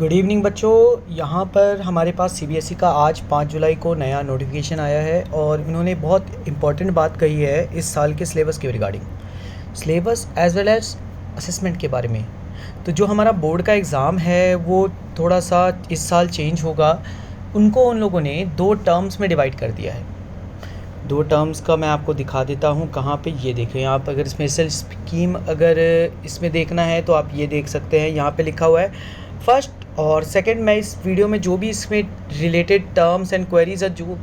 Good evening बच्चों। यहाँ पर हमारे पास सीबीएसई का आज 5 जुलाई को नया नोटिफिकेशन आया है और इन्होंने बहुत इम्पॉर्टेंट बात कही है इस साल के सिलेबस के regarding, syllabus as well as assessment के बारे में। तो जो हमारा बोर्ड का एग्ज़ाम है वो थोड़ा सा इस साल चेंज होगा। उनको उन लोगों ने 2 टर्म्स में डिवाइड कर दिया है। 2 टर्म्स का मैं आपको दिखा देता हूँ कहाँ पे। ये देखें, आप अगर स्पेशल स्कीम अगर इसमें देखना है तो आप ये देख सकते हैं। यहाँ पे लिखा हुआ है फर्स्ट और सेकंड। मैं इस वीडियो में जो भी इसमें रिलेटेड टर्म्स एंड क्वेरीज जो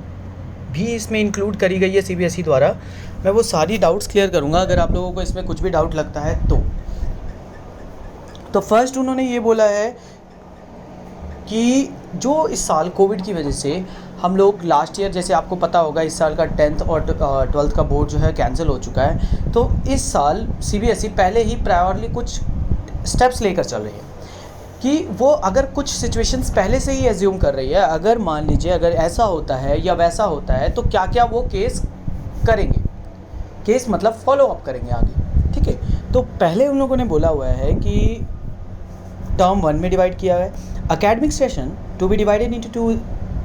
भी इसमें इंक्लूड करी गई है सीबीएसई द्वारा, मैं वो सारी डाउट्स क्लियर करूँगा अगर आप लोगों को इसमें कुछ भी डाउट लगता है तो फर्स्ट उन्होंने ये बोला है कि जो इस साल कोविड की वजह से हम लोग लास्ट ईयर, जैसे आपको पता होगा, इस साल का 10th और 12th का बोर्ड जो है कैंसिल हो चुका है। तो इस साल सीबीएसई पहले ही प्रायोरली कुछ स्टेप्स लेकर चल रही है कि वो अगर कुछ सिचुएशंस पहले से ही एज्यूम कर रही है, अगर मान लीजिए अगर ऐसा होता है या वैसा होता है तो क्या क्या वो केस करेंगे। केस मतलब फॉलो अप करेंगे आगे, ठीक है। तो पहले उन लोगों ने बोला हुआ है कि टर्म 1 में डिवाइड किया है academic session to be divided into 2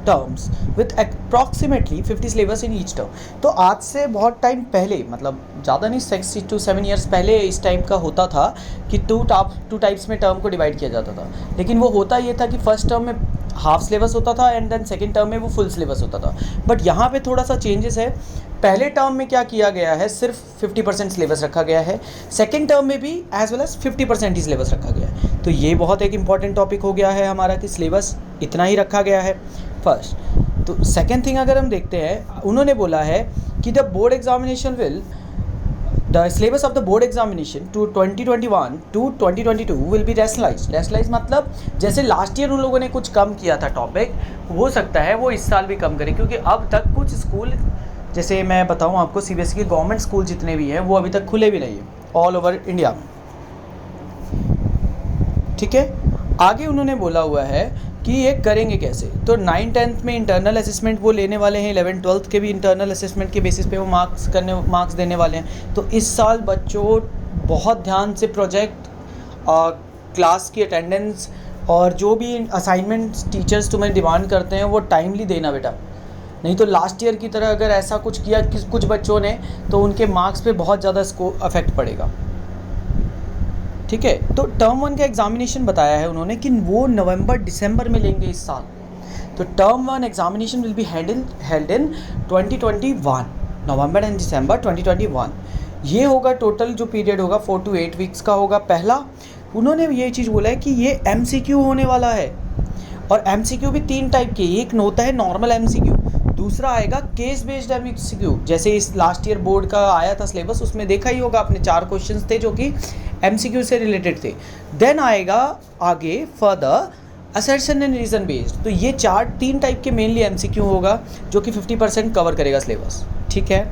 terms with approximately 50 syllabus in each term. तो आज से बहुत टाइम पहले, मतलब ज़्यादा नहीं, 6 to 7 ईयर्स पहले इस टाइप का होता था कि टू टाइप्स में टर्म को डिवाइड किया जाता था। लेकिन वो होता ये था कि फर्स्ट टर्म में हाफ सिलेबस होता था एंड देन सेकेंड टर्म में वो फुल सिलेबस होता था। बट यहाँ पे थोड़ा सा चेंजेस है। पहले टर्म में क्या किया गया है, सिर्फ 50% सिलेबस रखा गया है। सेकेंड टर्म में भी एज वेल एज 50% ही सिलेबस रखा गया है। तो ये बहुत एक इंपॉर्टेंट टॉपिक हो गया है हमारा कि सिलेबस इतना ही रखा गया है फर्स्ट। तो सेकेंड थिंग अगर हम देखते हैं, उन्होंने बोला है कि the board examination will the syllabus of the board examination to 2021 to 2022 will be rationalized. Rationalize मतलब जैसे लास्ट ईयर उन लोगों ने कुछ कम किया था टॉपिक, हो सकता है वो इस साल भी कम करें, क्योंकि अब तक कुछ स्कूल, जैसे मैं बताऊं आपको, सीबीएसई के गवर्नमेंट स्कूल जितने भी हैं वो अभी तक खुले भी नहीं है ऑल ओवर इंडिया में, ठीक है। आगे उन्होंने बोला हुआ है कि ये करेंगे कैसे। तो 9th-10th में इंटरनल असेसमेंट वो लेने वाले हैं, 11th-12th के भी इंटरनल असेसमेंट के बेसिस पे वो मार्क्स देने वाले हैं। तो इस साल बच्चों बहुत ध्यान से प्रोजेक्ट, क्लास की अटेंडेंस और जो भी असाइनमेंट्स टीचर्स तुम्हें डिमांड करते हैं वो टाइमली देना बेटा। नहीं तो लास्ट ईयर की तरह अगर ऐसा कुछ किया कुछ बच्चों ने तो उनके मार्क्स पे बहुत ज़्यादा अफेक्ट पड़ेगा, ठीक है। तो टर्म 1 का एग्जामिनेशन बताया है उन्होंने कि वो नवंबर-दिसंबर में लेंगे इस साल। तो term 1 examination will be held in 2021, November and December 2021। ये होगा टोटल जो पीरियड होगा 4 to 8 वीक्स का होगा। पहला उन्होंने ये चीज़ बोला है कि ये एमसीक्यू होने वाला है, और एमसीक्यू भी 3 टाइप के। एक होता है नॉर्मल एमसीक्यू, दूसरा आएगा केस बेस्ड एमसीक्यू। जैसे इस लास्ट ईयर बोर्ड का आया था सिलेबस, उसमें देखा ही होगा आपने 4 क्वेश्चंस थे जो कि एमसीक्यू से रिलेटेड थे। देन आएगा आगे further assertion and reason based. तो ये 3 टाइप के मेनली एमसीक्यू होगा जो कि 50% कवर करेगा सिलेबस, ठीक है।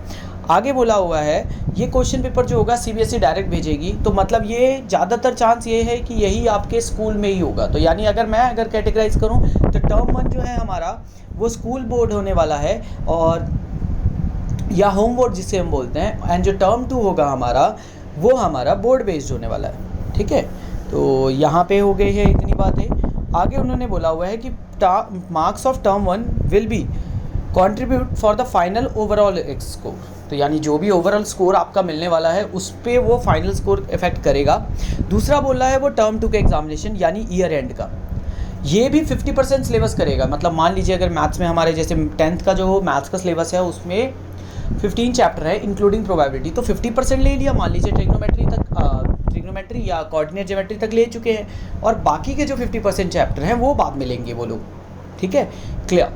आगे बोला हुआ है ये क्वेश्चन पेपर जो होगा सीबीएसई डायरेक्ट भेजेगी, तो मतलब ये ज़्यादातर चांस ये है कि यही आपके स्कूल में ही होगा। तो यानी अगर कैटेगराइज करूँ तो टर्म 1 जो है हमारा वो स्कूल बोर्ड होने वाला है, और या होम बोर्ड जिसे हम बोलते हैं, एंड जो टर्म 2 होगा हमारा वो हमारा बोर्ड बेस्ड होने वाला है, ठीक है। तो यहाँ पे हो गई है इतनी बातें। आगे उन्होंने बोला हुआ है कि marks of term 1 will be contribute for the final overall score. तो यानी जो भी ओवरऑल स्कोर आपका मिलने वाला है उस पर वो फाइनल स्कोर इफेक्ट करेगा। दूसरा बोल रहा है वो टर्म 2 का एग्जामिनेशन यानी ईयर एंड का, ये भी 50% सिलेबस करेगा। मतलब मान लीजिए अगर मैथ्स में हमारे जैसे 10th का जो मैथ्स का सिलेबस है उसमें 15 चैप्टर है इंक्लूडिंग प्रोबेबिलिटी, तो 50% ले लिया। मान लीजिए ट्रिग्नोमेट्री या कोऑर्डिनेट ज्योमेट्री तक ले चुके हैं, और बाकी के जो 50% चैप्टर हैं वो बाद में लेंगे वो लोग, ठीक है। क्लियर,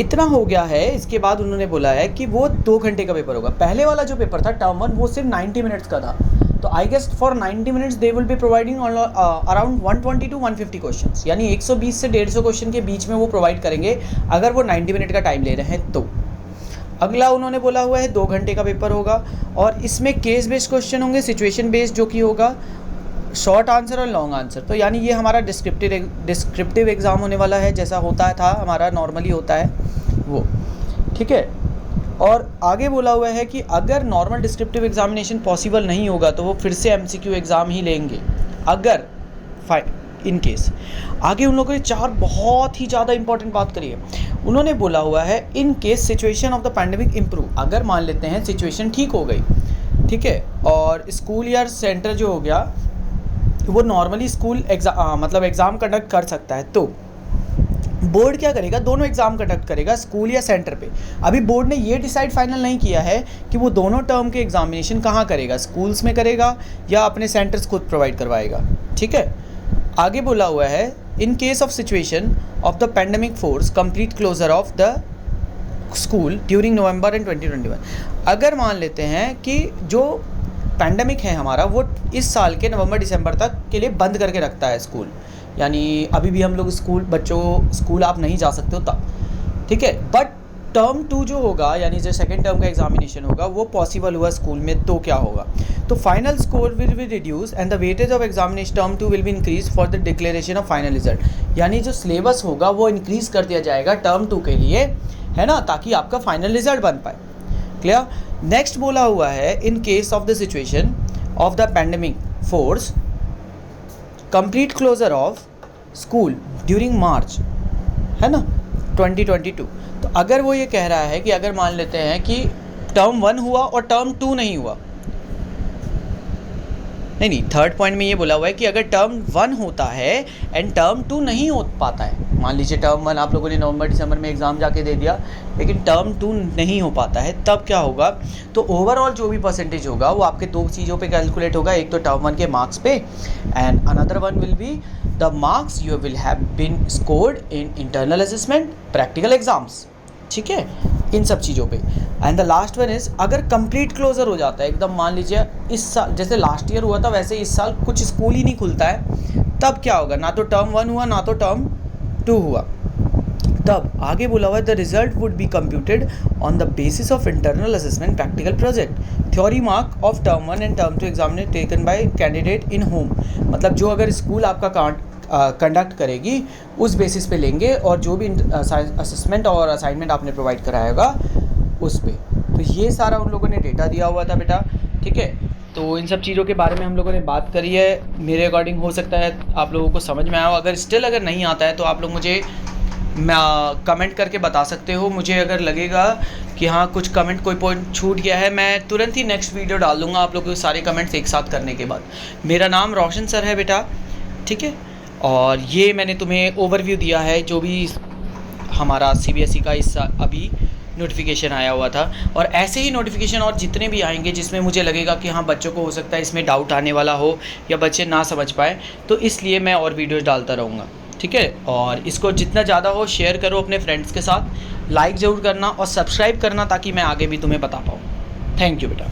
इतना हो गया है। इसके बाद उन्होंने बोला है कि वो 2 घंटे का पेपर होगा। पहले वाला जो पेपर था टर्म 1 वो सिर्फ 90 मिनट्स का था। तो I guess for 90 minutes they will be providing around 120 to 150 questions, यानी 120 से 150 क्वेश्चन के बीच में वो प्रोवाइड करेंगे अगर वो 90 मिनट का टाइम ले रहे हैं तो। अगला उन्होंने बोला हुआ है 2 घंटे का पेपर होगा, और इसमें केस बेस्ड क्वेश्चन होंगे, सिचुएशन बेस्ड जो कि होगा, शॉर्ट आंसर और लॉन्ग आंसर। तो यानी ये हमारा डिस्क्रिप्टिव एग्ज़ाम होने वाला है, जैसा होता था हमारा नॉर्मली होता है वो, ठीक है। और आगे बोला हुआ है कि अगर नॉर्मल डिस्क्रिप्टिव एग्जामिनेशन पॉसिबल नहीं होगा तो वो फिर से एमसीक्यू एग्ज़ाम ही लेंगे। अगर इन केस। आगे उन लोगों ने 4 बहुत ही ज़्यादा इंपॉर्टेंट बात करी है। उन्होंने बोला हुआ है in case situation of the pandemic improve, अगर मान लेते हैं सिचुएशन ठीक हो गई, ठीक है, और स्कूल या सेंटर जो हो गया वो नॉर्मली स्कूल मतलब एग्ज़ाम कंडक्ट कर सकता है, तो बोर्ड क्या करेगा, दोनों एग्ज़ाम कंडक्ट करेगा स्कूल या सेंटर पे। अभी बोर्ड ने ये डिसाइड फाइनल नहीं किया है कि वो दोनों टर्म के एग्जामिनेशन कहाँ करेगा, स्कूल्स में करेगा या अपने सेंटर्स खुद प्रोवाइड करवाएगा, ठीक है। आगे बोला हुआ है in case of situation of the pandemic force complete closure of the school during November and 2021। अगर मान लेते हैं कि जो पैंडेमिक है हमारा वो इस साल के नवंबर दिसंबर तक के लिए बंद करके रखता है स्कूल, यानी अभी भी हम लोग स्कूल आप नहीं जा सकते हो तब, ठीक है। बट टर्म 2 जो होगा यानी जो सेकेंड टर्म का एग्जामिनेशन होगा वो पॉसिबल हुआ स्कूल में, तो क्या होगा, तो final score will be reduce and the weightage of examination term 2 will be increase for the declaration of final result, यानी जो सिलेबस होगा वो इंक्रीज कर दिया जाएगा टर्म 2 के लिए, है ना, ताकि आपका फाइनल रिजल्ट बन पाए। क्लियर। नेक्स्ट बोला हुआ है in case of the situation of the pandemic force complete closure of school during March, है ना, 2022। तो अगर वो ये कह रहा है कि अगर मान लेते हैं कि टर्म 1 हुआ और टर्म 2 नहीं हुआ, नहीं, थर्ड पॉइंट में ये बोला हुआ है कि अगर टर्म 1 होता है एंड टर्म 2 नहीं हो पाता है, मान लीजिए टर्म 1 आप लोगों ने नवंबर दिसंबर में एग्ज़ाम जाके दे दिया लेकिन टर्म 2 नहीं हो पाता है, तब क्या होगा, तो ओवरऑल जो भी परसेंटेज होगा वो आपके 2 चीज़ों पे कैलकुलेट होगा, एक तो टर्म 1 के मार्क्स पे and another one will be the marks you will have been scored in internal assessment, practical exams, ठीक है, इन सब चीज़ों पे। And the last one is अगर कंप्लीट क्लोजर हो जाता है एकदम, मान लीजिए इस साल जैसे लास्ट ईयर हुआ था वैसे इस साल कुछ स्कूल ही नहीं खुलता है, तब क्या होगा, ना तो टर्म 1 हुआ ना तो टर्म 2 हुआ, तब आगे बोला हुआ है the result would be computed on the basis of internal assessment practical project theory mark of term 1 and term 2 examination taken by candidate in home, मतलब जो अगर स्कूल आपका कंडक्ट करेगी उस बेसिस पे लेंगे और जो भी असेसमेंट और असाइनमेंट आपने प्रोवाइड कराया होगा उस पे। तो ये सारा उन लोगों ने डेटा दिया हुआ था बेटा, ठीक है। तो इन सब चीज़ों के बारे में हम लोगों ने बात करी है, मेरे अकॉर्डिंग हो सकता है आप लोगों को समझ में आया हो, अगर नहीं आता है तो आप लोग मुझे कमेंट करके बता सकते हो, मुझे अगर लगेगा कि हाँ कुछ कमेंट कोई पॉइंट छूट गया है मैं तुरंत ही नेक्स्ट वीडियो डाल दूँगा आप लोगों के सारे कमेंट्स एक साथ करने के बाद। मेरा नाम रोशन सर है बेटा, ठीक है, और ये मैंने तुम्हें ओवरव्यू दिया है जो भी हमारा CBSE का इस अभी नोटिफिकेशन आया हुआ था, और ऐसे ही नोटिफिकेशन और जितने भी आएंगे जिसमें मुझे लगेगा कि हाँ बच्चों को हो सकता है इसमें डाउट आने वाला हो या बच्चे ना समझ पाए, तो इसलिए मैं और वीडियोज़ डालता रहूँगा, ठीक है। और इसको जितना ज़्यादा हो शेयर करो अपने फ्रेंड्स के साथ, लाइक ज़रूर करना और सब्सक्राइब करना ताकि मैं आगे भी तुम्हें बता पाऊँ। थैंक यू बेटा।